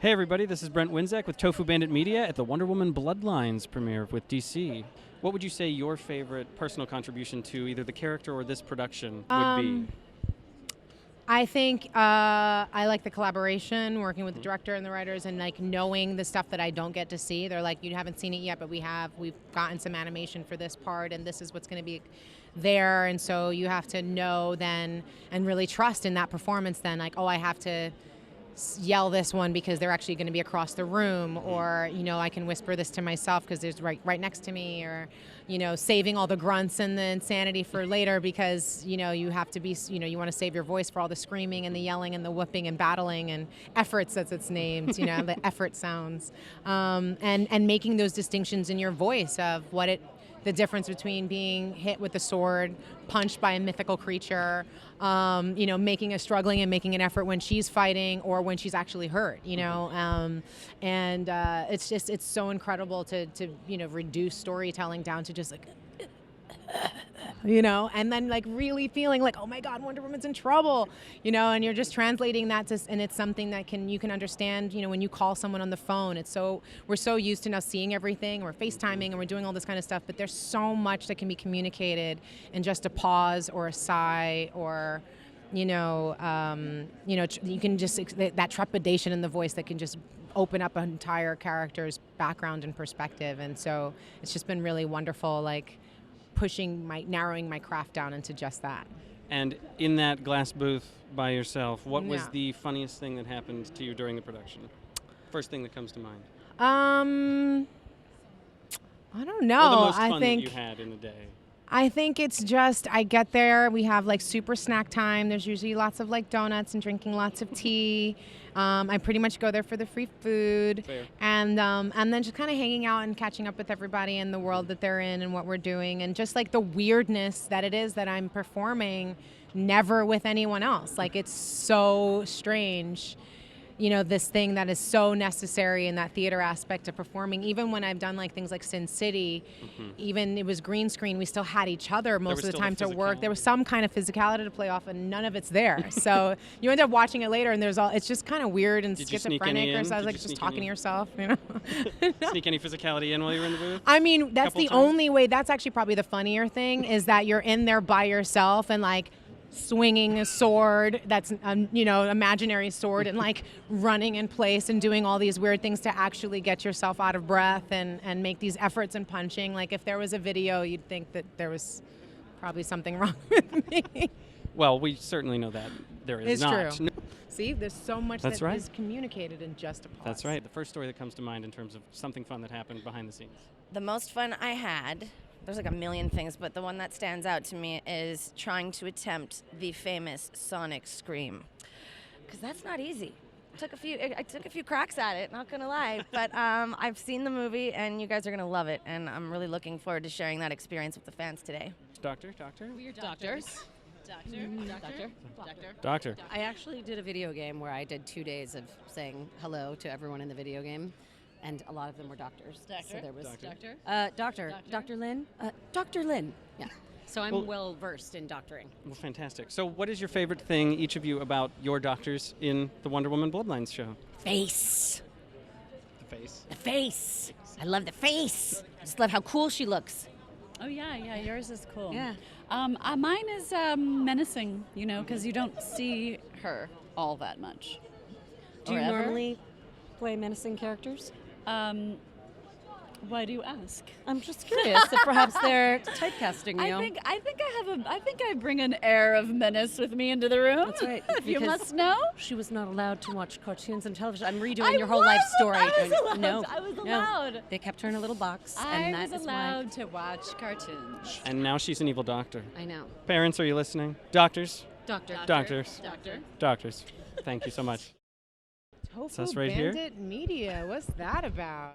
Hey everybody, this is Brent Winzek with Tofu Bandit Media at the Wonder Woman Bloodlines premiere with DC. What would you say your favorite personal contribution to either the character or this production would be? I think I like the collaboration, working with the director and the writers, and like knowing the stuff that I don't get to see. They're like, you haven't seen it yet, but we've gotten some animation for this part, and this is what's going to be there. And so you have to know then and really trust in that performance. Then, like, oh, I have to yell this one because they're actually going to be across the room, or I can whisper this to myself because there's right next to me, or saving all the grunts and the insanity for later because you have to be you want to save your voice for all the screaming and the yelling and the whooping and battling and efforts, as it's named, the effort sounds, and making those distinctions in your voice of the difference between being hit with a sword, punched by a mythical creature, making a struggling and making an effort when she's fighting or when she's actually hurt, it's so incredible to reduce storytelling down to just like, and then like really feeling like, oh my God, Wonder Woman's in trouble, and you're just translating that and it's something that you can understand, when you call someone on the phone. We're so used to now seeing everything, or FaceTiming, and we're doing all this kind of stuff, but there's so much that can be communicated in just a pause or a sigh, or you can just that trepidation in the voice that can just open up an entire character's background and perspective. And so it's just been really wonderful, like narrowing my craft down into just that. And in that glass booth by yourself, what was the funniest thing that happened to you during the production? First thing that comes to mind. I don't know. Or the most fun that you had in the day. I think it's just, I get there, we have like super snack time. There's usually lots of like donuts and drinking lots of tea. I pretty much go there for the free food. Fair. And then just kind of hanging out and catching up with everybody in the world that they're in and what we're doing, and just like the weirdness that it is that I'm performing never with anyone else. Like, it's so strange. This thing that is so necessary in that theater aspect of performing. Even when I've done like things like Sin City, even it was green screen, we still had each other most of the time to work. There was some kind of physicality to play off, and none of it's there. So you end up watching it later, and it's just kind of weird and schizophrenic. Or so I was like just talking to yourself, Sneak any physicality in while you were in the booth? I mean, that's the only way. That's actually probably the funnier thing, is that you're in there by yourself and like swinging a sword that's imaginary sword, and like running in place and doing all these weird things to actually get yourself out of breath and make these efforts and punching. Like, if there was a video, you'd think that there was probably something wrong with me. Well, we certainly know that there is not. It's true. See, there's so much that is communicated in just a pause. That's right. The first story that comes to mind in terms of something fun that happened behind the scenes. The most fun I had, there's like a million things, but the one that stands out to me is trying to attempt the famous Sonic scream, because that's not easy. I took a few cracks at it, not gonna lie, but I've seen the movie and you guys are gonna love it, and I'm really looking forward to sharing that experience with the fans today. Doctor? We're doctors. Doctor. I actually did a video game where I did 2 days of saying hello to everyone in the video game, and a lot of them were doctors. So there was Dr. Lynn. Dr. Lynn. Yeah. So I'm well versed in doctoring. Well, fantastic. So what is your favorite thing, each of you, about your doctors in the Wonder Woman Bloodlines show? Face. The face? The face. I love the face. I just love how cool she looks. Oh, yeah, yours is cool. Yeah. Mine is menacing, because you don't see her all that much. Do you normally play menacing characters? Why do you ask? I'm just curious if perhaps they're typecasting you. I think I bring an air of menace with me into the room. That's right. If you must know. She was not allowed to watch cartoons and television. I'm redoing your whole life story. I was allowed. No. No. They kept her in a little box, I and was allowed to watch cartoons. And now she's an evil doctor. I know. Parents, are you listening? Doctors? Doctor. Doctors. Thank you so much. Tofu That's right here. Bandit Media, what's that about?